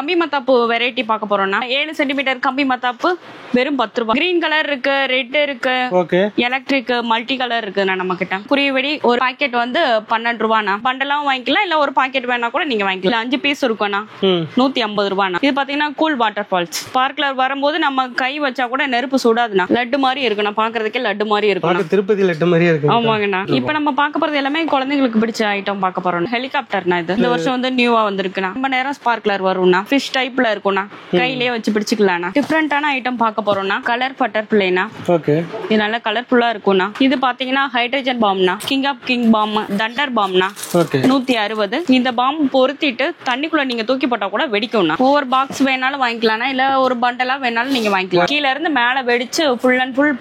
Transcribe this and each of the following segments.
கம்பி மத்தாப்பு வெரைட்டி பார்க்க போறோம்னா 7 சென்டிமீட்டர் கம்பி மத்தாப்பு வெறும் 10 ரூபாய். கிரீன் கலர் இருக்கு, ரெட் இருக்கு, எலக்ட்ரிக் மல்டி கலர் இருக்குண்ணா நம்ம கிட்ட. புரியபடி ஒரு பாக்கெட் வந்து 12 ரூபாண்ணா. பண்டெல்லாம் வாங்கிக்கலாம், இல்ல ஒரு பாக்கெட் வேணா கூட நீங்க வாங்கிக்கலாம். 5 பீஸ் இருக்கும்ண்ணா, 150 ரூபாண்ணா. இது பாத்தீங்கன்னா கூல் வாட்டர் ஃபால்ஸ். பார்க்ல வரும்போது நம்ம கை வச்சா கூட நெருப்பு சுடாதுண்ணா. லட்டு மாதிரி இருக்குண்ணா, பாக்குறதுக்கே லட்டு மாதிரி இருக்கும். திருப்பதி லட்டு மாதிரி இருக்கு. ஆமாங்கண்ணா. இப்ப நம்ம பார்க்க போறது எல்லாமே குழந்தைங்களுக்கு பிடிச்ச ஐட்டம் பார்க்க போறோம். ஹெலிகாப்டர்னா இது இந்த வருஷம் வந்து நியூவா வந்திருக்குண்ணா. ரொம்ப நேரம் ஸ்பார்க்லர் வரும்னா, ஃபிஷ் டைப்ல இருக்கும்னா, கையிலேயே வச்சு பிடிச்சிக்கலாம்னா. டிஃபரெண்டான ஐட்டம் பார்க்க போறோம்னா கலர் பட்டர்ஃப்ளைனா. ஓகே, இது நல்ல கலர்ஃபுல்லா இருக்கும்னா. இது பாத்தீங்கன்னா ஹைட்ரஜன் பாம்னா, king of king bomb, thunder பாம்னா. 160. இந்த பாம் பொருத்திட்டு தண்ணிக்குள்ள நீங்க தூக்கி போட்டா கூட வெடிக்கும்னா. ஒவ்வொரு பாக்ஸ் வேணாலும் வாங்கிக்கலாம், இல்ல ஒரு பண்டலா வேணாலும் நீங்க வாங்கிக்கலாம். கீழ இருந்து மேல வெடிச்சு ஃபுல் அண்ட் ஃபுல்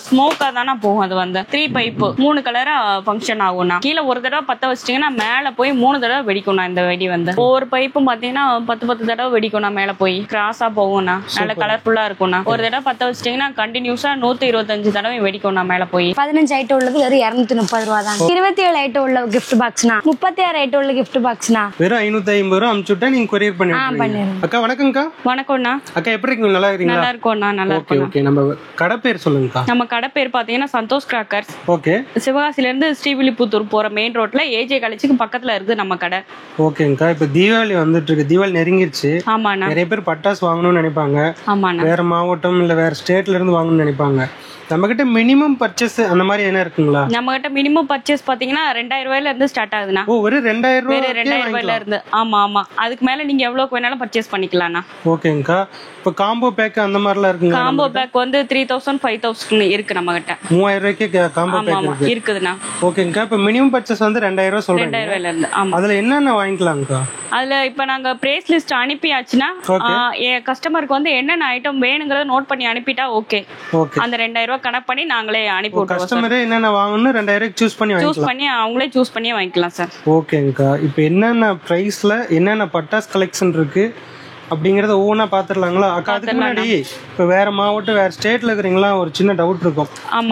ஸ்மோக்கா தானே போகும். அது வந்து 3 பைப்பு 3 கலரா ஃபங்க்ஷன் ஆகும்னா. கீழே ஒரு தடவை பத்த வச்சிட்டீங்கன்னா மேல போய் 3 தடவை வெடிக்கும்னா. இந்த வெடி வந்து ஒவ்வொரு பைப்பும் பாத்தீங்கன்னா 10 தடவை வெடிக்கும்னா. மேல போய் கிராஸா போகும்னா, நல்ல கலர்ஃபுல்லா இருக்கும்னா. ஒரு தடவை பத்த வச்சிட்டீங்கன்னா கண்டினியூஸா 125 தடவை வெடிக்கும்னா மேல போய். 15 ஐட்டம் உள்ளது வெறும் 230 ரூபா தான். 27 ஐட்டம் உள்ள கிஃப்ட் பாக்ஸ்னா, 36 ஐட்டம் உள்ள கிஃப்ட் பாக்ஸ்னா வெறும் 550 ரூபா அனுப்பிச்சுட்டா நீங்க கொரியர் பண்ணிடுவீங்க. அக்கா வணக்கம்க்கா. வணக்கம்ண்ணா. அக்கா எப்படி இருக்கீங்க? நல்லா இருக்கீங்களா? நல்லா இருக்கோம்ண்ணா. நல்லா இருக்கோம். ஓகே, நம்ம கடை பேர் சொல்லுங்கக்கா. நம்ம கடை பேர் பாத்தீங்கன்னா சந்தோஷ் கிராக்கர்ஸ். ஓகே, சிவகாசில இருந்து ஸ்ரீவில்லிபுத்தூர் போற மெயின் ரோட்ல ஏஜே காலேஜுக்கு பக்கத்துல இருக்கு நம்ம கடை. ஓகேங்கக்கா. இப்ப தீபாவளி வந்துட்டு இருக்கு, தீபாவளி நெருங்கிடுச்சு. ஆமாண்ணா. நிறைய பேர் பட்டாசு வாங்கணும்னு நினைப்பாங்க. ஆமாண்ணா. வேற மாவட்டம் இல்ல வேற ஸ்டேட்ல இருந்து வாங்கணும்னு நினைப்பாங்க. நம்ம கிட்ட மினிமம் பர்ச்சேஸ் அந்த மாதிரி என்ன இருக்குங்களா? நம்ம கிட்ட மினிமம் பர்ச்சேஸ் பாத்தீங்கன்னா 2000 ரூபாயில இருந்து ஸ்டார்ட் ஆகுதுண்ணா. ஓ, ஒரு 2000 ரூபாயில இருந்து. ஆமா ஆமா, அதுக்கு மேல நீங்க எவ்வளவுக்கு வேணாலும் பர்ச்சேஸ் பண்ணிக்கலாம்ண்ணா. ஓகேங்கக்கா. இப்ப காம்போ பேக் அந்த மாதிரிலாம் இருக்குங்க. காம்போ பேக் வந்து 3000 5000 இருக்கு நம்ம கிட்ட. 3000 ரூபாய்க்கு காம்போ பேக் இருக்குதுண்ணா. ஓகேங்கக்கா. இப்ப மினிமம் பர்ச்சேஸ் வந்து 2000 ரூபாய் சொல்றீங்க. 2000 ரூபாயில இருந்து. ஆமா. அதுல என்னென்ன வாங்கிக்கலாம்க்கா? அதுல இப்ப நாங்க பிரைஸ் லிஸ்ட் அனுப்பியாச்சுன்னா கஸ்டமருக்கு வந்து என்னென்ன ஐட்டம் வேணுங்கிறத நோட் பண்ணி அனுப்பிட்டா ஓகே. அந்த 2000 ரூபாய் கணக்கு பண்ணி நாங்களே அனுப்பி விட்டுருவோம். கஸ்டமரே என்னென்ன வாங்கணும் 2000 சூஸ் பண்ணி அவங்களே சூஸ் பண்ணி வாங்கிக்கலாம் சார். ஓகேங்கக்கா. இப்போ என்னென்ன பிரைஸ்ல என்னென்ன பட்டாஸ் கலெக்ஷன் இருக்கு அப்படிங்கறத ஒவ்வொன்றா பாத்துடலாங்களா அக்கா? அதுக்கு முன்னாடி இப்போ வேற மாவட்டம் வேற ஸ்டேட்ல இருக்கிறீங்களா, ஒரு சின்ன டவுட் இருக்கும்.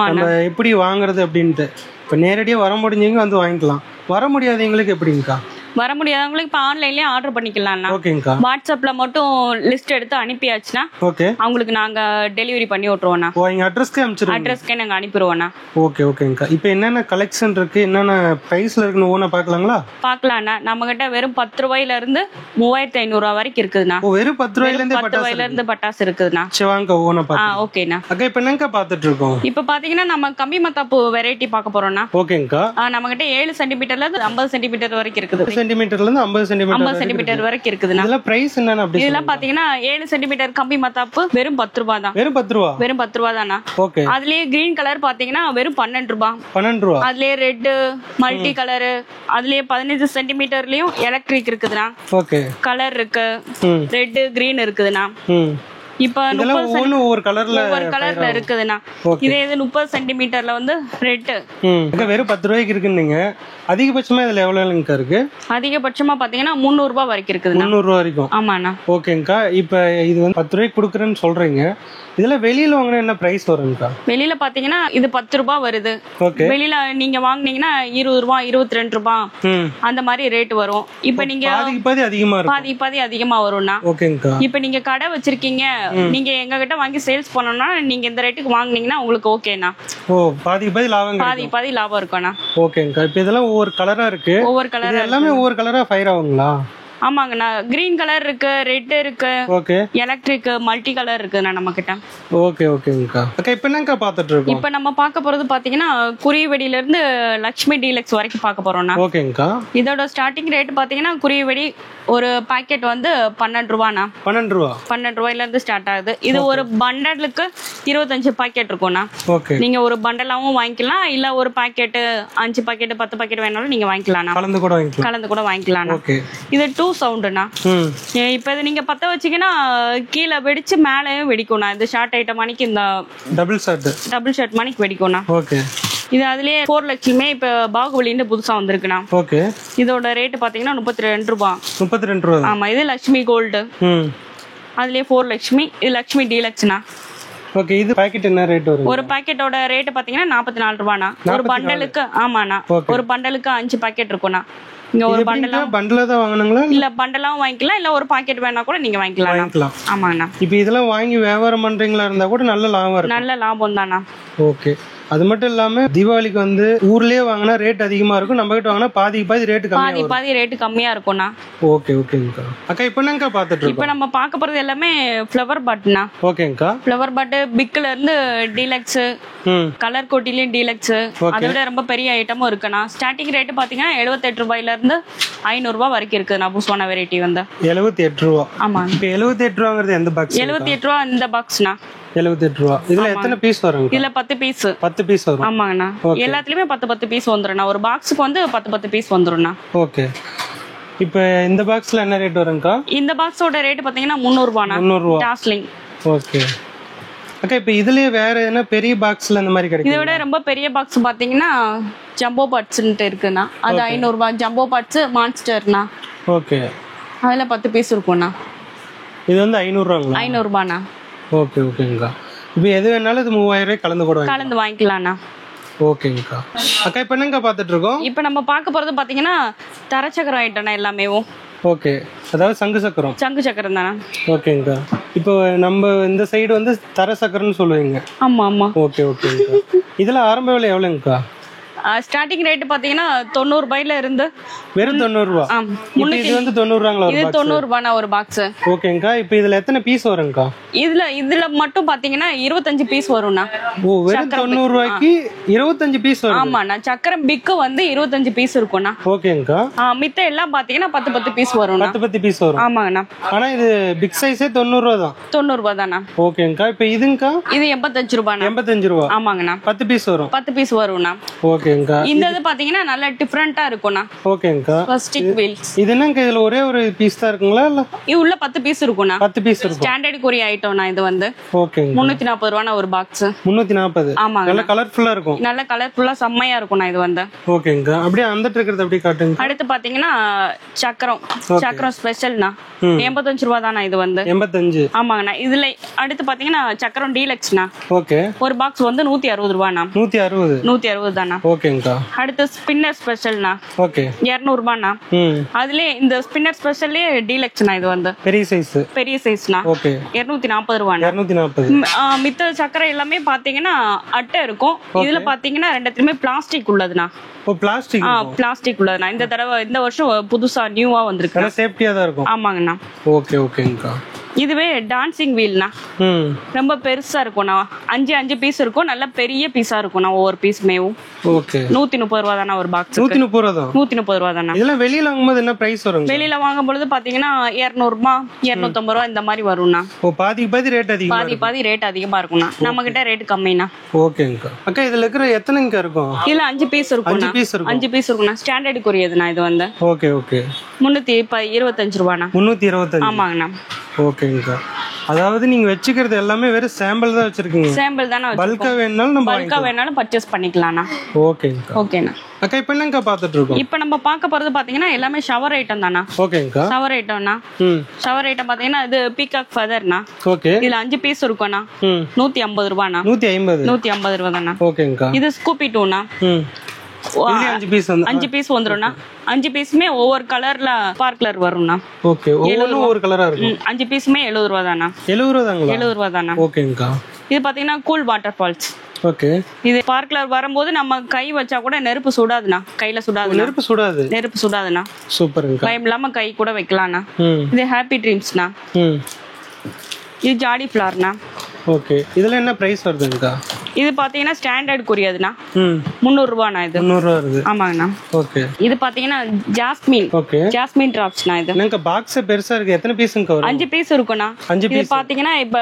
நம்ம எப்படி வாங்குறது அப்படின்ட்டு. இப்போ நேரடியாக வர முடிஞ்சவங்க வந்து வாங்கிக்கலாம், வர முடியாதவங்களுக்கு எப்படிங்கக்கா? வர முடியாதவங்களுக்கு இப்ப ஆன்லைன்லயே ஆர்டர் பண்ணிக்கலாம். ஓகேங்கக்கா. வாட்ஸ்அப்ல மட்டும் லிஸ்ட் எடுத்து அனுப்பியாச்சுன்னா ஓகே, அவங்களுக்கு நாங்க டெலிவரி பண்ணி விட்டுருவோம்னா. ஓ, எங்க அட்ரஸ்க்கே அனுப்பிச்சிருவோம். அட்ரஸ்க்கே நாங்க அனுப்பிடுவோம்னா. ஓகேங்கக்கா. இப்போ என்னென்ன கலெக்ஷன் இருக்கு, என்னென்ன பிரைஸ்ல இருக்குன்னு ஒவ்வொன்றா பார்க்கலாங்களா? பார்க்கலாம்ண்ணா. நம்ம கிட்ட வெறும் 10 ரூபாயில இருந்து 3500 ரூபாய் வரைக்கும் இருக்குதுண்ணா. வெறும் 10 ரூபாயில இருந்து பட்டாசு இருக்குதுண்ணா. சிவாங்க ஒவ்வொன்றா பார்க்கலாம். ஓகேண்ணா. அக்கா இப்போ என்னங்கக்கா பார்த்துட்டு இருக்கோம்? இப்போ பாத்தீங்கன்னா நம்ம கம்பி மத்தாப்பு வெரைட்டி பார்க்க போறோம்னா. ஓகேங்கக்கா. நம்ம கிட்ட 7 சென்டிமீட்டர்ல இருந்து 50 சென்டிமீட்டர் வரைக்கும் இருக்குது. சென்டிமீட்டர்ல இருந்து 50 சென்டிமீட்டர் வரைக்கும் இருக்குதுண்ணா. இதெல்லாம் பிரைஸ் என்னன்னா அப்படி? இதெல்லாம் பாத்தீங்கன்னா 7 சென்டிமீட்டர் கம்பி மத்தாப்பு வெறும் 10 ரூபாய் தான். வெறும் 10 ரூபாய்? வெறும் 10 ரூபாய் தானா. ஓகே. அதுலயே கிரீன் கலர் பாத்தீங்கன்னா வெறும் 12 ரூபாய். 12 ரூபாய். அதுலயே ரெட் மல்டி கலர், அதுலயே 15 சென்டிமீட்டர்லயும் எலக்ட்ரிக் இருக்குதுண்ணா. ஓகே. கலர் இருக்கு, ரெட் கிரீன் இருக்குதுண்ணா. இப்ப ஒவ்வொரு கலர்ல இருக்குதுண்ணா. இதே இது 30 சென்டிமீட்டர்ல வந்து ரெட். வெறும் 10 ரூபாய்க்கு இருக்குன்னீங்க. அதிகபட்சமா இதுல எவ்வளவுங்கக்கா இருக்கு? அதிகபட்சமா பாத்தீங்கன்னா 300 ரூபாய் வரைக்கும் இருக்குது. 300 ரூபாய் வரைக்கும்? ஆமாண்ணா. ஓகேங்கக்கா. இப்ப இது வந்து 10 ரூபாய்க்கு கொடுக்குறேன்னு சொல்றீங்க, இதுல வெளியில வாங்கினா என்ன பிரைஸ் வரும்க்கா? வெளியில பாத்தீங்கன்னா இது 10 ரூபாய் வருது. வெளியில நீங்க வாங்குனீங்கன்னா 20 ரூபாய் 22 ரூபாய் அந்த மாதிரி ரேட் வரும். இப்ப நீங்க பாதி அதிகமா இருக்கும். பாதி அதிகமா வரும்னா. ஓகேங்கக்கா. இப்ப நீங்க கடை வச்சிருக்கீங்க, நீங்க எங்க கிட்ட வாங்கி சேல்ஸ் பண்ணணும்னா நீங்க இந்த ரேட்டுக்கு வாங்குனீங்கன்னா உங்களுக்கு ஓகேண்ணா. ஓ, பாதி லாபம், பாதி லாபம் இருக்கும்ண்ணா. ஓகேங்கக்கா. இப்ப இதெல்லாம் ஒவ்வொரு கலரா இருக்கு. ஒவ்வொரு கலர் எல்லாமே ஒவ்வொரு கலரா ஃபயர் ஆகுங்களா? ஆமாங்கண்ணா. கிரீன் கலர் இருக்கு, ரெட் இருக்கு, ஓகே, எலக்ட்ரிக் மல்டி கலர் இருக்குண்ணா நம்ம கிட்ட. ஓகேங்கக்கா. அக்கா இப்போ என்னங்கக்கா பார்த்துட்டு இருக்கோம்? இப்போ நம்ம பார்க்க போறது பாத்தீங்கன்னா குறிவெடியில இருந்து லக்ஷ்மி டீலக்ஸ் வரைக்கும் பார்க்க போறோம்னா. ஓகேங்கக்கா. இதோட ஸ்டார்டிங் ரேட் பாத்தீங்கன்னா குறிவெடி ஒரு பாக்கெட் வந்து 12 ரூபாண்ணா. 12 ரூபாயில இருந்து ஸ்டார்ட் ஆகுது. இது ஒரு பண்டலுக்கு 25 பாக்கெட் இருக்கும்ண்ணா. ஓகே. நீங்க ஒரு பண்டலாவும் வாங்கிக்கலாம், இல்ல ஒரு பாக்கெட் 5 பாக்கெட் 10 பாக்கெட் வேணாலும் நீங்க வாங்கிக்கலாம். கலந்து கூட வாங்கிக்கலாம். ஓகே. இது 2 சவுண்டுண்ணா. இப்ப இது நீங்க பத்த வச்சீங்கன்னா கீழே வெடிச்சு மேலேயும் வெடிக்கும்ண்ணா. இந்த ஷார்ட் ஐட்டம் மணிக்கு இந்த டபுள் ஷர்ட் மணிக்கு வெடிக்கும்ண்ணா. ஓகே. இது அதுலயே 4 லட்சுமே இப்ப பாகுபலின்னு புதுசா வந்திருக்குண்ணா. ஓகே. இதோட ரேட் பாத்தீங்கன்னா 32 ரூபாய். 32 ரூபாய். ஆமா. இது லட்சுமி கோல்டு. அதுலயே 4 லட்சுமி. இது லட்சுமி டீலக்ஸ்னா. ஓகே. இது பாக்கெட் என்ன ரேட் வரும்? ஒரு பாக்கெட்டோட ரேட் பாத்தீங்கன்னா 44 ரூபாய்னா. ஒரு பண்டலுக்கு. ஆமாண்ணா. ஒரு பண்டலுக்கு 5 பாக்கெட் இருக்கும்ண்ணா. இங்க ஒரு பண்டலா தான் வாங்கணுங்களா இல்ல பண்டலாவும் வாங்கிக்கலாம், இல்ல ஒரு பாக்கெட் வேணா கூட நீங்க வாங்கிக்கலாம். ஆமாங்கண்ணா. இப்போ இதெல்லாம் வாங்கி வியாபாரம் பண்றீங்களா இருந்தா கூட நல்ல லாபம் இருக்கும். நல்ல லாபம் தானா. ஓகே. அது மட்டும் இல்லாம தீபாவளிக்கு வந்து ஊர்லயே வாங்கினா ரேட் அதிகமா இருக்கும், நம்ம கிட்ட வாங்கினா பாதி ரேட் கம்மியா பாதி ரேட் கம்மியா இருக்கும்ண்ணா. ஓகே ஓகேங்கக்கா. அக்கா இப்போ என்னங்கக்கா பார்த்துட்டு இருக்கோம்? இப்போ நம்ம பார்க்க போறது எல்லாமே ஃப்ளவர் பட்னா. ஓகேங்கக்கா. ஃப்ளவர் பட் பிக்ல இருந்து டீலக்ஸ், கலர் கோட்டிலயும் டீலக்ஸ், அதை விட ரொம்ப பெரிய ஐட்டமும் இருக்குண்ணா. ஸ்டார்டிங் ரேட் பாத்தீங்கன்னா 78 ரூபாயில இருந்து 500 ரூபாய் வரைக்கும் இருக்குண்ணா. புஷ்வான வெரைட்டி வந்து 78 ரூபா. ஆமா. இப்போ 78 ரூபாங்கிறது எந்த பாக்ஸ்? 78 ரூபா இந்த பாக்ஸ்னா. 78 ரூபா. இதுல எத்தனை பீஸ் வரும்? இதுல 10 பீஸ். 10 பீஸ் வரும். ஆமாங்கண்ணா. எல்லாத்துலயுமே 10 பீஸ் வந்துரும்ண்ணா. ஒரு பாக்ஸுக்கு வந்து 10 பீஸ் வந்துரும்ண்ணா. ஓகே. இப்போ இந்த பாக்ஸ்ல என்ன ரேட் வரும்க்கா? இந்த பாக்ஸோட ரேட் பாத்தீங்கன்னா 300 ரூபாண்ணா. 300 ரூபா டாஸ்லிங். ஓகே. அக்கா இப்போ இதுலயே வேற என்ன பெரிய பாக்ஸ்ல அந்த மாதிரி கிடைக்கும்? இதை விட ரொம்ப பெரிய பாக்ஸ் பாத்தீங்கன்னா ஜம்போ பட்ஸ்ன்ட்டு இருக்குண்ணா. அது 500 ரூபாய். ஜம்போ பட்ஸ் மான்ஸ்டர்னா. ஓகே. அதுல 10 பீஸ் இருக்கும்ண்ணா. இது வந்து 500 ரூபாங்களா? 500 ரூபாண்ணா. ஓகே ஓகேங்கக்கா. இப்போ எது வேணாலும் இது 3000 ரூபாய் கலந்து வாங்கிக்கலாம்ண்ணா. ஓகேங்கக்கா. அக்கா இப்போ என்னங்கக்கா பார்த்துட்டு இருக்கோம்? இப்போ நம்ம பார்க்க போறது பாத்தீங்கன்னா தரச்சக்கரம் ஐட்டம்ண்ணா எல்லாமே. ஓகே. அதாவது சங்கு சக்கரம் தானே. ஓகேங்கக்கா. இப்போ நம்ம இந்த சைடு வந்து தர சக்கரம்னு சொல்லுவீங்க. ஆமா ஆமா. ஓகே ஓகேங்கக்கா. இதுல ஆரம்ப விலை எவ்வளோங்கக்கா? ஸ்டார்டிங் ரேட் பாத்தீங்கன்னா 90 ரூபாயில இருந்து வெறும் 90 ரூபா. இது வந்து 90 ரூபாங்களா? இது 90 ரூபாய்னா ஒரு பாக்ஸ். ஓகேங்கக்கா. இப்போ இதுல எத்தனை பீஸ் வரும்க்கா? இதுல மட்டும் பாத்தீங்கன்னா 25 பீஸ் வரும்ண்ணா. ஓ, வெறும் 90 ரூபாய்க்கு 25 பீஸ் வரும். ஆமாண்ணா. சக்கரம் பிக்கு வந்து 25 பீஸ் இருக்கும்ண்ணா. ஓகேங்கக்கா. மித்த எல்லாம் பாத்தீங்கன்னா 10 பீஸ் வரும். 10 பீஸ் வரும். ஆமாங்கண்ணா. ஆனா இது பிக் சைஸே 90 ரூபா தான். 90 ரூபா தானா. ஓகேங்கக்கா. இப்போ இதுங்கக்கா? இது 85 ரூபாண்ணா. 85 ரூபா. ஆமாங்கண்ணா. 10 பீஸ் வரும். 10 பீஸ் வரும்ண்ணா. ஓகேங்கக்கா. இந்த இது பாத்தீங்கன்னா நல்ல டிஃபரண்டா இருக்கும்ண்ணா. ஓகேங்கக்கா. Stick wheels. இது என்னங்க இதுல ஒரே ஒரு பீஸ் தான் இருக்குங்களா இல்ல? இது உள்ள 10 பீஸ் இருக்கும்ண்ணா. 10 பீஸ் இருக்கும். ஸ்டாண்டர்ட் கொரிய ஐட்டம்ண்ணா இது வந்து. ஓகேங்க. 340 ரூபாய்னா ஒரு பாக்ஸ். 340. ஆமாங்க. நல்ல கலர்ஃபுல்லா இருக்கும். நல்ல கலர்ஃபுல்லா செம்மையா இருக்கும்ண்ணா இது வந்து. ஓகேங்க. அப்படியே அந்த இருக்கிறது அப்படியே காட்டுங்க. அடுத்து பாத்தீங்கன்னா சக்கரம் ஸ்பெஷல்ண்ணா. 85 ரூபாய் தானா இது வந்து. 85. ஆமாங்கண்ணா. இதுல அடுத்து பாத்தீங்கன்னா சக்கரம் டீலக்ஸ்ண்ணா. ஓகே. ஒரு பாக்ஸ் வந்து 160 ரூபாய்ண்ணா. 160 தானா. ஓகேங்கக்கா. அடுத்து ஸ்பின்னர் ஸ்பெஷல்ண்ணா. ஓகே. 200 ரூபாய்ண்ணா. அதுலயே இந்த ஸ்பின்னர் ஸ்பெஷல்லே டீலக்ஸ்ண்ணா இது வந்து. பெரிய சைஸ்ண்ணா. ஓகே. 240 ரூபாய்ண்ணா. 240. மித்த சக்கரை எல்லாமே பாத்தீங்கன்னா அட்டை இருக்கும். இதுல பாத்தீங்கன்னா ரெண்டுத்துலயுமே பிளாஸ்டிக் உள்ளதுண்ணா. ஓ, பிளாஸ்டிக் உள்ளதுண்ணா. இந்த வருஷம் புதுசா நியூவா வந்திருக்கு. சேஃப்டியா தான் இருக்கும். ஆமாங்கண்ணா. ஓகே ஓகேங்கக்கா. இதுவே டான்சிங் வீல்னா ரொம்ப பெருசா இருக்கும்ண்ணா. 5 பீஸ் இருக்கும். நல்ல பெரிய பீஸா இருக்கும்ண்ணா. ஒவ்வொரு பீஸ்மேவும். ஓகே. 130 ரூபா தானே ஒரு பாக்ஸ். 130 ரூபா தான். 130 ரூபா தானே. இதெல்லாம் வெளியில வாங்கும்போது என்ன பிரைஸ் வரும்? வெளியில வாங்கும்போது பாத்தீங்கன்னா 200 ரூபாய் 250 ரூபாய் இந்த மாதிரி வரும்ண்ணா. ஓ, பாதி ரேட் அதிகமா. பாதி ரேட் அதிகமா இருக்கும்ண்ணா. நம்ம கிட்ட ரேட் கம்மிண்ணா. ஓகேங்கக்கா. அக்கா இதுல இருக்கிற எத்தனைங்க இருக்கும்? இதுல 5 பீஸ் இருக்கும். 5 பீஸ் இருக்கும்ண்ணா. ஸ்டாண்டர்ட் கொரியதுண்ணா இது வந்து. Okay okay. 325 ரூபாண்ணா. 325. ஆமாங்கண்ணா. ஓகேங்கக்கா. அதாவது நீங்க வச்சுக்கிறது எல்லாமே வெறும் சாம்பிள் தான் வச்சிருக்கீங்க. சாம்பிள் தானே. பல்கா வேணாலும் பர்ச்சேஸ் பண்ணிக்கலாம்ண்ணா. ஓகேங்கண்ணா. அக்கா இப்போ என்னங்கக்கா பார்த்துட்டு இருக்கோம்? இப்போ நம்ம பார்க்க போறது பாத்தீங்கன்னா எல்லாமே ஷவர் ஐட்டம் தானா. ஓகேங்கக்கா. ஷவர் ஐட்டம்னா. ஷவர் ஐட்டம் பாத்தீங்கன்னா இது பீகாக் ஃபெதர்னா. ஓகே. இதுல 5 பீஸ் இருக்கும்ண்ணா. 150 ரூபாய்ண்ணா. 150 ரூபாய் தானா. ஓகேங்கக்கா. இது ஸ்கூபி டூனா. 5 பீஸ் வந்துரும்ண்ணா. 5 பீஸுமே ஒவ்வொரு கலர்ல ஸ்பார்க்லர் வரும்ண்ணா. ஓகே. ஒவ்வொரு கலரா இருக்கும். 5 பீஸுமே 70 ரூபாய் தானா. 70 ரூபாய் தாங்களா? 70 ரூபாய் தானா. ஓகேங்கக்கா. இது பாத்தீங்கன்னா கூல் வாட்டர் ஃபால்ஸ். ஓகே. இது ஸ்பார்க்லர் வரும்போது நம்ம கை வச்சா கூட நெருப்பு சுடாதுண்ணா. கையில சுடாது. நெருப்பு சுடாதுண்ணா. சூப்பர்ங்க. பயம் இல்லாம கை கூட வைக்கலாம்ண்ணா. இது ஹாப்பி ட்ரீம்ஸ்ண்ணா. இது ஜாடி ஃபிளார்ண்ணா. ஓகே. இதுல என்ன பிரைஸ் வருதுங்கக்கா? இது பாத்தீங்கன்னா ஸ்டாண்டர்ட் கொரியதுண்ணா. 300 ரூபாய்ண்ணா இது. 300 ரூபாய் வருது. ஆமாங்கண்ணா. ஓகே. இது பாத்தீங்கன்னா ஜாஸ்மின். ஓகே. ஜாஸ்மின் டிராப்ஸ்ண்ணா இது. என்னங்க பாக்ஸ் பெருசா இருக்கு. எத்தனை பீஸ்ங்க வரும்? 5 பீஸ் இருக்கும்ண்ணா. இது பாத்தீங்கன்னா இப்ப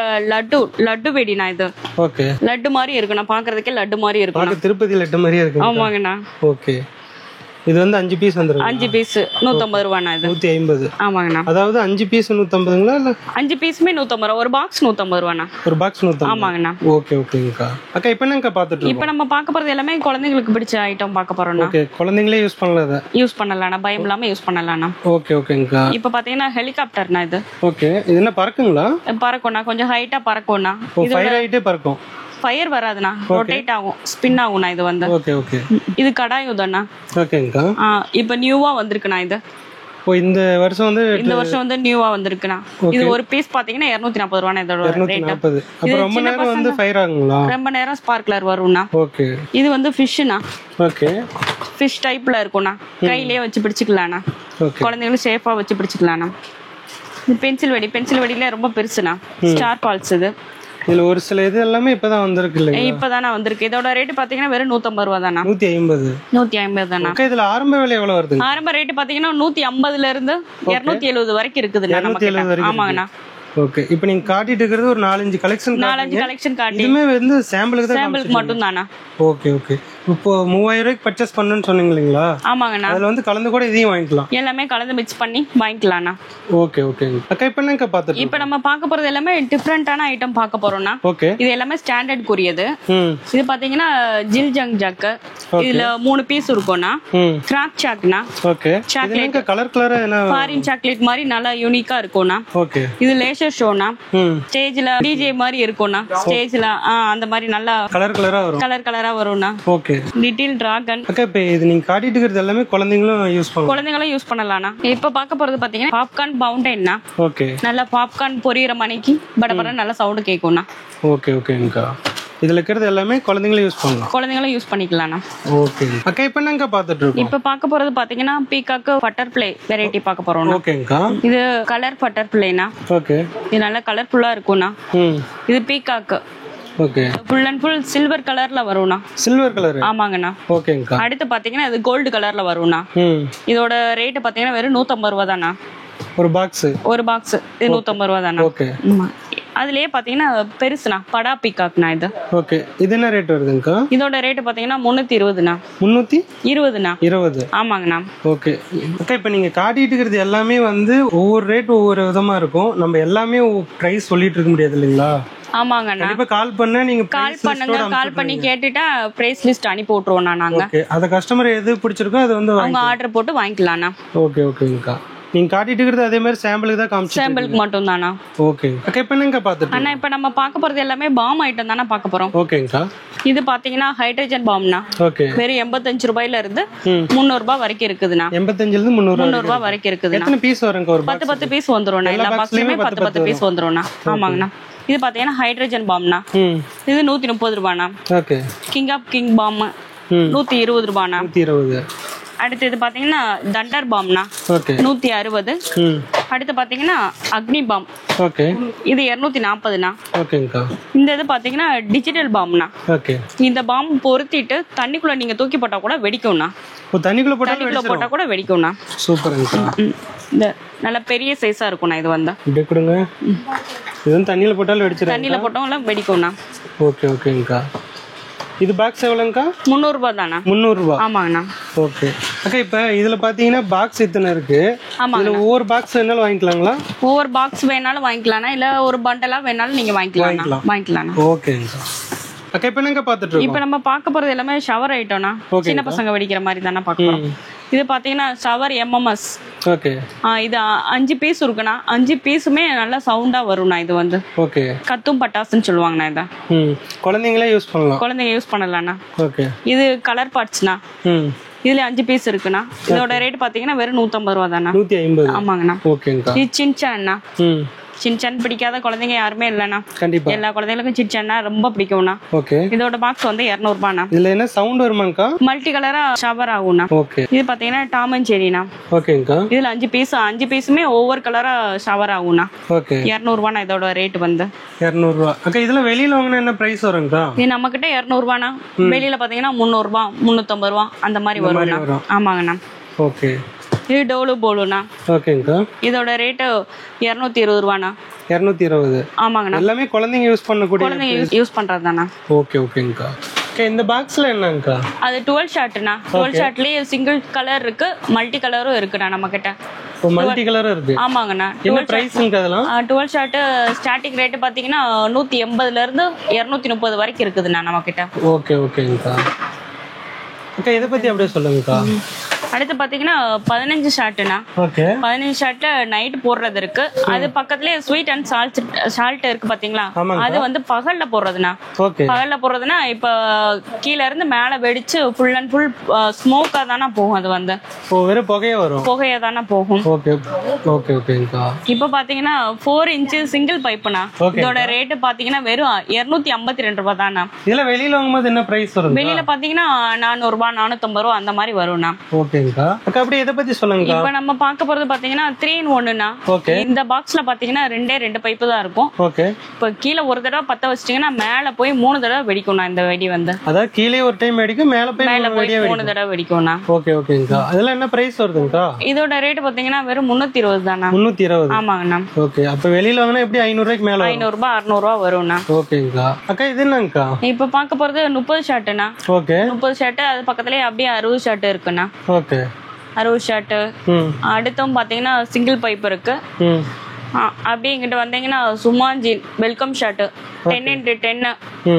லட்டு வெடினா இது. ஓகே. லட்டு மாதிரி இருக்குண்ணா. பாக்குறதுக்கே லட்டு மாதிரி இருக்கும். திருப்பதி லட்டு மாதிரி இருக்கு. ஆமாங்கண்ணா. ஓகே. இது வந்து 5 பீஸ் வந்துரும். 5 பீஸ் 150 ரூபாய்ண்ணா இது. 150. ஆமாங்கண்ணா. அதாவது 5 பீஸ் 150ங்களா இல்ல? 5 பீஸ்மே 150 ரூபாய். ஒரு பாக்ஸ் 150 ரூபாய்ண்ணா. ஒரு பாக்ஸ் 150. ஆமாங்கண்ணா. ஓகே ஓகேங்கக்கா. அக்கா இப்போ என்னங்கக்கா பார்த்துட்டு இருக்கோம்? இப்போ நம்ம பார்க்க போறது எல்லாமே குழந்தைங்களுக்கு பிடிச்ச ஐட்டம் பார்க்க போறோம்ண்ணா. ஓகே. குழந்தைங்களே யூஸ் பண்ணலாம். யூஸ் பண்ணலாம்ண்ணா. பயம் இல்லாம யூஸ் பண்ணலாம்ண்ணா. ஓகே ஓகேங்கக்கா. இப்போ பாத்தீங்கன்னா ஹெலிகாப்டர்ண்ணா இது. ஓகே. இது என்ன பறக்குங்களா? பறக்கும்ண்ணா. கொஞ்சம் ஹைட்டா பறக்கும்ண்ணா. இது ஃபயர் ஹைட்டே பறக்கும். ஃபயர் வராதுண்ணா, ரொட்டேட் ஆகும், ஸ்பின் ஆகும்ண்ணா இது வந்து. Okay okay. இது கடாய் உதண்ணா. ஓகேங்கா. இப்போ நியூவா வந்திருக்குண்ணா இது. ஓ, இந்த வருஷம் வந்து நியூவா வந்திருக்குண்ணா. இது ஒரு பீஸ் பாத்தீங்கன்னா 240 ரூபாய் இதோட ரேட். அப்ப ரொம்ப நேரம் வந்து ஃபயர் ஆகுங்களா? ரொம்ப நேரம் ஸ்பார்க்லர் வரும்ண்ணா. ஓகே. இது வந்து ஃபிஷ்னா. ஓகே. ஃபிஷ் டைப்ல இருக்கும்ண்ணா. கையிலேயே வச்சு பிடிச்சிக்கலாம்ண்ணா. குழந்தைகளும் சேஃபா வச்சு பிடிச்சிக்கலாம்ண்ணா. பென்சில் வெடியில ரொம்ப பெருசுண்ணா. ஸ்டார் பால்ஸ் இது. இதுல ஒரு சில இது எல்லாமே இப்பதான் வந்திருக்கு இல்லையா? இப்பதானே வந்திருக்கு. இதோட ரேட் பாத்தீங்கன்னா வெறும் 150 ரூபா தானா. 150 தானா. இதுல ஆரம்ப விலை எவ்வளவு வருது? ஆரம்ப ரேட் பாத்தீங்கன்னா 150ல இருந்து 270 வரைக்கும் இருக்குதுண்ணா. 270 ஆமாங்கண்ணா. ஓகே. இப்போ நீங்க காட்டிட்டு இருக்கிறது ஒரு 4-5 கலெக்ஷன் காட்டி. இதுமே வந்து சாம்பிளுக்கு மட்டும் தானா. Okay okay. இப்போ 3000 ரூபாய்க்கு பர்ச்சேஸ் பண்ணனும்னு சொன்னீங்க இல்லீங்களா? ஆமாங்கண்ணா. அதுல வந்து கலந்து கூட இதையும் வாங்கிக்கலாம். எல்லாமே கலந்து மிக்ஸ் பண்ணி வாங்கிக்கலாம்ண்ணா. Okay okay. அக்கா இப்போ என்னங்க பாத்துட்டு? இப்போ நம்ம பார்க்க போறது எல்லாமே டிஃபரண்டான ஐட்டம் பார்க்க போறோம்னா. ஓகே. இது எல்லாமே ஸ்டாண்டர்ட் குறியது. இது பாத்தீங்கன்னா ஜில் ஜங் ஜாக். இதுல 3 பீஸ் இருக்கும்னா. கிராக் சாக்னா. ஓகே. சாக்லேட் கலரா என்ன? ஃபாரின் சாக்லேட் மாதிரி நல்லா யூனிக்கா இருக்கும்னா. ஓகே. இது லேசர் ஷோனா. ஸ்டேஜ்ல டிஜே மாதிரி இருக்கும்னா. ஸ்டேஜ்ல அந்த மாதிரி நல்லா கலரா வரும்னா. ஓகே. Little dragon. அக்கா இப்போ இது நீங்க காட்டிட்டு இருக்கிறது எல்லாமே குழந்தைகளும் யூஸ் பண்ணலாம்னா. இப்போ பார்க்க போறது பாத்தீங்கன்னா பாப்கார்ன் பவுண்டன்னா. ஓகே. நல்லா பாப்கார்ன் பொரியிற மணிக்கு படபட நல்ல சவுண்ட் கேக்கும்னா. ஓகே ஓகேங்கா. இதுல இருக்கிறது எல்லாமே குழந்தைகளும் யூஸ் பண்ணிக்கலாம்னா. ஓகே. அக்கா இப்போ என்னங்க பாத்துட்டு இருக்கோம்? இப்போ பார்க்க போறது பாத்தீங்கன்னா பீகாக் பட்டர்ஃப்ளை வெரைட்டி பார்க்க போறோம். ஓகேங்கா. இது கலர் பட்டர்ஃப்ளைனா. ஓகே. இது நல்ல கலர்ஃபுல்லா இருக்கும்னா. இது peacock. Okay. Full and full silver கலர்ல வரும்னா. Silver colour. ஆமாங்கண்ணா. ஓகேங்கா. அடுத்து பாத்தீங்கன்னா இது கோல்ட் கலர்ல வரும்னா. இதோட ரேட் பாத்தீங்கன்னா வெறும் 150 ரூபா தானா. ஒரு பாக்ஸ் இது 150 ரூபா தானா. ஓகே. அதுலயே பாத்தீங்கன்னா பெருசுனா படா பீகாக்னா இது. ஓகே. இது என்ன ரேட் வருதுங்கா? இதோட ரேட் பாத்தீங்கன்னா 320னா. 320னா. 20. ஆமாங்கண்ணா. ஓகே. அக்கா இப்போ நீங்க காட்டிட்டு இருக்கிறது எல்லாமே வந்து ஒவ்வொரு ரேட் ஒவ்வொரு விதமா இருக்கும். நம்ம எல்லாமே பிரைஸ் சொல்லிட்டு இருக்க முடியாது இல்லீங்களா? ஆமாங்கண்ணா. இப்ப கால் பண்ணா நீங்க கால் பண்ணி கேட்டுட்டா பிரைஸ் லிஸ்ட் அனுப்பி விட்டுருவோம்ண்ணா நாங்க. ஓகே. அத கஸ்டமர் எது பிடிச்சிருக்கோ அது வந்து அவங்க ஆர்டர் போட்டு வாங்கிக்கலாம்ண்ணா. ஓகே ஓகேங்கா. நீங்க காட்டிட்டு இருக்கிறது அதே மாதிரி சாம்பிளுக்கு தான் காமிச்சு. சாம்பிளுக்கு மட்டும் தானா. ஓகே. அக்கா இப்போ என்னங்க பாத்துட்டு? அண்ணா இப்போ நம்ம பார்க்க போறது எல்லாமே பாம் ஐட்டம் தானே பார்க்க போறோம். ஓகேங்கா. இது பாத்தீங்கன்னா ஹைட்ரஜன் பாம்னா. ஓகே. வெறும் 85 ரூபாயில இருந்து 300 ரூபாய் வரைக்கும் இருக்குதுண்ணா. 85ல இருந்து 300 ரூபாய் வரைக்கும் இருக்குதுண்ணா. எத்தனை பீஸ் வருங்க? ஒரு 10 பீஸ் வந்துரும்ண்ணா. எல்லா பாக்ஸ்லயுமே 10 பீஸ் வந்துரும்ண்ணா. ஆமாங்கண்ணா. இது பாத்தீங்கன்னா ஹைட்ரஜன் பாம்னா. இது 130 ரூபாய்ண்ணா. ஓகே. கிங் பாம் 120 ரூபாய்ண்ணா. 120. அடுத்து இது பாத்தீங்கன்னா தண்டர் பாம்னா. ஓகே. 160. அடுத்து பாத்தீங்கன்னா அக்னி பாம். ஓகே. இது 240னா. ஓகேங்கா. இந்த இது பாத்தீங்கன்னா டிஜிட்டல் பாம்னா. ஓகே. இந்த பாம் பொருத்திட்டு தண்ணிக்குள்ள நீங்க தூக்கி போட்டா கூட வெடிக்கும்னா. தண்ணிக்குள்ள போட்டா கூட வெடிக்கும்னா. சூப்பர்ங்கா. இந்த நல்ல பெரிய சைஸா இருக்கும்னா இது வந்து. இப்படி கொடுங்க. இது தண்ணில போட்டாலும் வெடிச்சிரும். தண்ணில போட்டாலும் வெடிக்கும்னா. ஓகே ஓகேங்கா. இது பாக்ஸ் எவ்வளவுங்கா? 300 ரூபாய் தானா. 300 ரூபாய். ஆமாங்கண்ணா. ஓகே. அக்கா இப்போ இதுல பாத்தீங்கன்னா பாக்ஸ் இத்தனை இருக்கு. இதுல ஒவ்வொரு பாக்ஸ் வேணாலும் வாங்கிக்கலாங்களா? ஒவ்வொரு பாக்ஸ் வேணாலும் வாங்கிக்கலாம்னா, இல்ல ஒரு பண்டலா வேணாலும் நீங்க வாங்கிக்கலாம். ஓகேங்கா. அக்கா இப்போ என்னங்க பாத்துட்டு இருக்கோம்? இப்போ நம்ம பார்க்க போறது எல்லாமே ஷவர் ஐட்டம்னா. சின்ன பசங்க வெடிக்கிற மாதிரி தானே பார்க்க போறோம். இது பாத்தீங்கன்னா ஷவர் MMS. ஓகே. இது 5 பீஸ் இருக்குண்ணா. 5 பீஸுமே நல்லா சவுண்டா வரும்ண்ணா. இது வந்து ஓகே கத்தும் பட்டாசுன்னு சொல்லுவாங்கண்ணா. இதை குழந்தைங்களே யூஸ் பண்ணலாம்ண்ணா. ஓகே. இது கலர் பார்ட்ஸ்ண்ணா. இதுல 5 பீஸ் இருக்குண்ணா. இதோட ரேட் பாத்தீங்கன்னா வெறும் 150 ரூபா தானா. 150. ஆமாங்கண்ணா. ஓகேங்கா. இது சின்சான்னா. சின்சான் பிடிக்காத குழந்தைங்க யாருமே இல்லைண்ணா. கண்டிப்பா எல்லா குழந்தைகளுக்கும் சின்சான்னா ரொம்ப பிடிக்கும்ண்ணா. ஓகே. இதோட பாக்ஸ் வந்து 200 ரூபாய்ண்ணா. இதுல என்ன சவுண்ட் வருமாங்கா? மல்டி கலரா ஷவர் ஆகும்ண்ணா. ஓகே. இது பாத்தீங்கன்னா டாம் அண்ட் ஜெரினா. ஓகேங்கா. இதுல 5 பீஸுமே ஒவ்வொரு கலரா ஷவர் ஆகும்ண்ணா. ஓகே. 200 ரூபாய்ண்ணா இதோட ரேட் வந்து. 200 ரூபாய். அக்கா இதுல வெளியில வாங்கினா என்ன பிரைஸ் வருங்கா? இது நம்ம கிட்ட 200 ரூபாய்ண்ணா. வெளியில பாத்தீங்கன்னா 300 ரூபாய் 350 ரூபாய் அந்த மாதிரி வரும்ண்ணா. ஆமாங்கண்ணா. ஓகே. இது டோலு போலுண்ணா. ஓகேங்கா. இதோட ரேட் 220 ரூபாய்ண்ணா. 220. ஆமாங்கண்ணா. எல்லாமே குழந்தைங்க யூஸ் பண்றதுதானா. ஓகே ஓகேங்கா. இந்த பாக்ஸ்ல என்னங்கா? அது 12 ஷாட்னா. 12 ஷாட்லயே சிங்கிள் கலர் இருக்கு, மல்டி கலரும் இருக்குண்ணா நம்ம கிட்ட. மல்டி கலரும் இருக்கு. ஆமாங்கண்ணா. என்ன பிரைஸ்ங்க அதெல்லாம்? 12 ஷாட் ஸ்டார்டிங் ரேட் பாத்தீங்கன்னா 180ல இருந்து 230 வரைக்கும் இருக்குதுண்ணா நம்ம கிட்ட. ஓகே ஓகேங்கா. அக்கா இத பத்தி அப்படியே சொல்லுங்கக்கா. அடுத்து பாத்தீங்கன்னா 15 ஷார்ட்னா. ஓகே. 15 ஷார்ட்ல நைட் போடுறது இருக்கு. அது பக்கத்துலயே ஸ்வீட் அண்ட் சால்ட் இருக்கு பாத்தீங்களா, அது வந்து பகல்ல போடுறதுனா. பகல்ல போடுறதுனா இப்ப கீழ இருந்து மேல வெடிச்சு ஃபுல் அண்ட் ஃபுல் ஸ்மோக்கா தானா போகும். அது வந்து வெறும் புகையா வரும். புகையா தானா போகும். ஓகே ஓகே ஓகேங்கா. இப்ப பாத்தீங்கன்னா 4 இன்ச் சிங்கிள் பைப்னா. இதோட ரேட் பாத்தீங்கன்னா வெறும் 252 ரூபாய் தானா. இதுல வெளியில வாங்கும்போது என்ன பிரைஸ் வரும்? வெளியில பாத்தீங்கன்னா 400 ரூபாய் 450 ரூபாய் அந்த மாதிரி வரும்னா. ஓகேங்கா. அக்கா அப்படியே இத பத்தி சொல்லுங்க. இப்ப நம்ம பார்க்க போறது பாத்தீங்கன்னா 3 in 1னா. இந்த பாக்ஸ்ல பாத்தீங்கன்னா 2 பைப்பு தான் இருக்கும். ஓகே. இப்ப கீழ ஒரு தடவை பத்த வச்சிட்டீங்கன்னா மேல போய் 3 தடவை வெடிக்கும்னா இந்த வெடி வந்து. அதாவது கீழே ஒரு டைம் வெடிக்கும், மேல போய் 3 தடவை வெடிக்கும்னா. ஓகே ஓகேங்கா. அதெல்லாம் என்ன பிரைஸ் வருதுங்கா? இதோட ரேட் பாத்தீங்கன்னா வெறும் 320 தானா. 320. ஆமாங்கண்ணா. ஓகே. அப்ப வெளியில வாங்குனா எப்படி 500 ரூபாய்க்கு மேல வரும்? 500 ரூபாய் 600 ரூபாய் வரும்னா. ஓகேங்கா. அக்கா இது என்னங்கா? இப்ப பார்க்க போறது 30 ஷார்ட்னா. ஓகே. 30 ஷார்ட், அது பக்கத்துலயே அப்படியே 60 ஷார்ட் இருக்குண்ணா. ஓகே. 60 ஷார்ட். அடுத்தும் பாத்தீங்கன்னா சிங்கிள் பைப் இருக்கு. அப்படியே இங்கிட்ட வந்தீங்கன்னா சுமாஞ்சி வெல்கம் ஷாட் 10x10.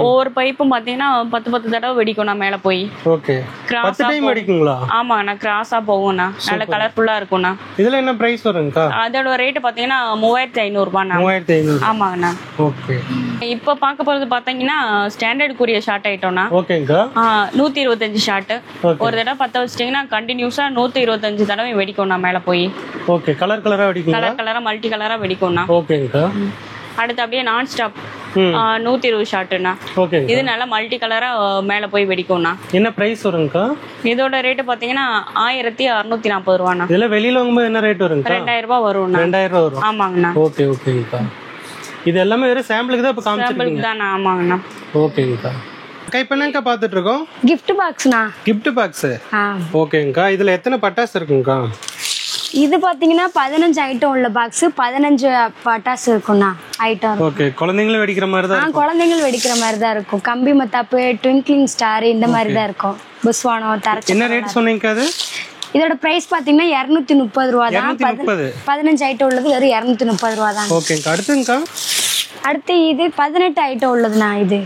ஒவ்வொரு பைப்பும் பாத்தீங்கன்னா 10 தடவை வெடிக்கும்னா மேல போய். ஓகே. 10 டைம் வெடிக்குங்களா? ஆமாண்ணா, கிராஸா போகும்ண்ணா. நல்ல கலர்ஃபுல்லா இருக்கும்ண்ணா. இதுல என்ன பிரைஸ் வருங்கா? அதோட ரேட் பாத்தீங்கன்னா 3500 ரூபாய்ண்ணா. 3500. ஆமாங்கண்ணா. ஓகே. இப்ப பாக்க போறது பாத்தீங்கன்னா ஸ்டாண்டர்ட் கூரிய ஷார்ட் ஐட்டம்னா. ஓகேங்கா. 125 ஷார்ட். ஒரு தடவை பத்த வச்சிட்டீங்கன்னா கண்டினியூஸா 125 தடவை வெடிக்கும்ண்ணா மேல போய். ஓகே. கலர் கலரா வெடிக்கும். கலர் கலரா மல்டி கலரா வெடிக்கும்ண்ணா. ஓகேங்கா. அடுத்து அப்படியே நான் ஸ்டாப் 120 ஷார்ட்னா. ஓகே. இது நல்லா மல்டி கலரா மேல போய் வெடிக்கும்ண்ணா. என்ன பிரைஸ் வருங்கா? இதோட ரேட் பாத்தீங்கன்னா 1640 ரூபாய்ண்ணா. இதுல வெளியில வாங்கும்போது என்ன ரேட் வருங்கா? 2000 ரூபாய் வரும்ண்ணா. 2000 ரூபாய் வரும். ஆமாங்கண்ணா. ஓகே ஓகேங்கா. இது எல்லாமே வெறும் சாம்பிளுக்கு தான் இப்ப காமிச்சிருக்கீங்க. சாம்பிளுக்கு தானா. ஆமாங்கண்ணா. ஓகேங்கா. அக்கா இப்ப என்னங்கா பாத்துட்டு இருக்கோம்? gift boxனா. gift box. ஓகேங்கா. இதுல எத்தனை பட்டாசு இருக்குங்கா? இது பாத்தீங்கன்னா 15 ஐட்டம் உள்ள பாக்ஸ், 15 பட்டாசு இருக்கும்னா ஐட்டம். ஓகே. குழந்தைங்களும் வெடிக்கிற மாதிரி தான். குழந்தைகள் வெடிக்கிற மாதிரி தான் இருக்கும். கம்பி மத்தாப்பு, ட்விங்க்லிங் ஸ்டார் இந்த மாதிரி தான் இருக்கும். புஸ்வானம் தரச்சு. என்ன ரேட் சொன்னீங்க அது? இதோட பிரைஸ் பாத்தீங்கன்னா 230 ரூபா தான். 15 ஐட்டம் உள்ளது வெறும் 230 ரூபா தான். ஓகேங்கா. அடுத்துங்கா? அடுத்து இது 18 ஐட்டம் உள்ளதுண்ணா. இது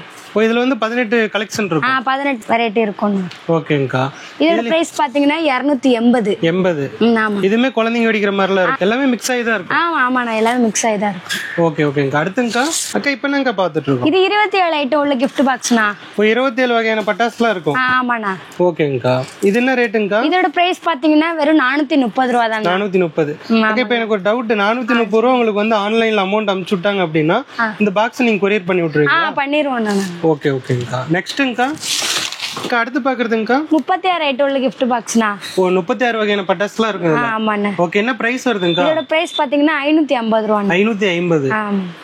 இதுல வந்து 18 கலெக்ஷன் இருக்கும். 18 வெரைட்டி இருக்கும். ஓகேங்கா. இதோட பிரைஸ் பாத்தீங்கன்னா 280. 80. ஆமா. இதுமே குழந்தைங்க வெடிக்கிற மாதிரிலாம் இருக்கு. எல்லாமே மிக்ஸ் ஆயி தான் இருக்கு. ஆமாண்ணா, எல்லாமே மிக்ஸ் ஆயி தான் இருக்கு. ஓகே ஓகேங்கா. அடுத்துங்கா? அக்கா இப்ப என்னங்கா பாத்துட்டு இருக்கோம்? இது 27 ஐட்டம் உள்ள gift boxனா. 27 வகையான பட்டாசுலாம் இருக்கும். ஆமாண்ணா. ஓகேங்கா. இது என்ன ரேட்டுங்கா? இதோட பிரைஸ் பாத்தீங்கன்னா வெறும் 430 ரூபா தான். 430. ஓகே. இப்போ எனக்கு ஒரு டவுட். 430 ரூபா உங்களுக்கு வந்து ஆன்லைன்ல அமௌண்ட் அனுப்பிச்சு விட்டாங்க அப்படின்னா இந்த பாக்ஸ் நீங்க கொரியர் பண்ணி விட்டுருவீங்களா? பண்ணிடுவோம் நான். ஓகே ஓகேங்கா. நெக்ஸ்ட்ங்கா? அக்கா அடுத்து பாக்குறதுங்கா? 36 ஐட்டம் உள்ள gift boxனா. 36 வகையான பட்டாசுலாம் இருக்குங்க. ஆமாண்ணா. ஓகே. என்ன பிரைஸ் வருதுங்கா? இதோட பிரைஸ் பாத்தீங்கன்னா 550 ரூபா. 550.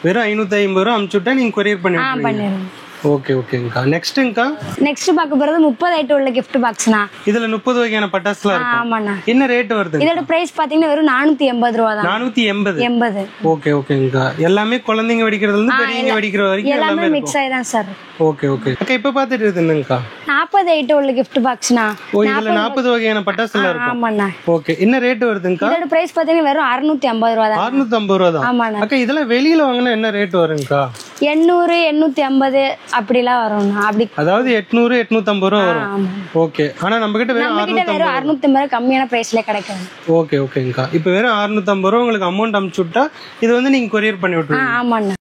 வெறும் 550 ரூபா அனுப்பிச்சு விட்டா நீங்க கொரியர் பண்ணி பண்ணிடுவோம். ஓகே ஓகேங்கா. நெக்ஸ்ட்ங்கா? நெக்ஸ்ட் பார்க்க போறது 30 ஐட்டம் உள்ள gift boxனா. இதுல 30 வகையான பட்டாசுலாம் இருக்கு. ஆமாண்ணா. என்ன ரேட் வருது? இதோட பிரைஸ் பாத்தீங்கன்னா வெறும் 480 ரூபா தான். 480. ஓகே ஓகேங்கா. எல்லாமே குழந்தைங்க வெடிக்கிறதுல இருந்து பெரியவங்க வெடிக்கிற வரைக்கும் எல்லாமே மிக்ஸ் ஆயி தான் சார். Okay okay. அக்கா இப்ப பாத்துட்டு இருக்குது என்னங்கா? 40 ஐட்டம் உள்ள gift boxனா. இதுல 40 வகையான பட்டாசுலாம் இருக்கு. ஆமாண்ணா. ஓகே. என்ன ரேட் வருதுங்கா? இதோட பிரைஸ் பாத்தீங்கன்னா வெறும் 650 ரூபா தான். 650 ரூபா தான். ஆமாண்ணா. அக்கா இதெல்லாம் வெளியில வாங்குனா என்ன ரேட் வருங்கா? 800 850 அப்படிலாம் வரும். அப்படி அதாவது 800 850 ரூபா வரும். ஓகே. ஆனா நம்ம கிட்ட வெறும் 650 கம்மியான பிரைஸ்ல கிடைக்கும். ஓகே ஓகேங்கா. இப்போ வெறும் 650 ரூபா உங்களுக்கு அமௌண்ட் அனுப்பிச்சு விட்டா இது வந்து நீங்க கொரியர் பண்ணி விட்டுருவீங்க. ஆமாண்ணா.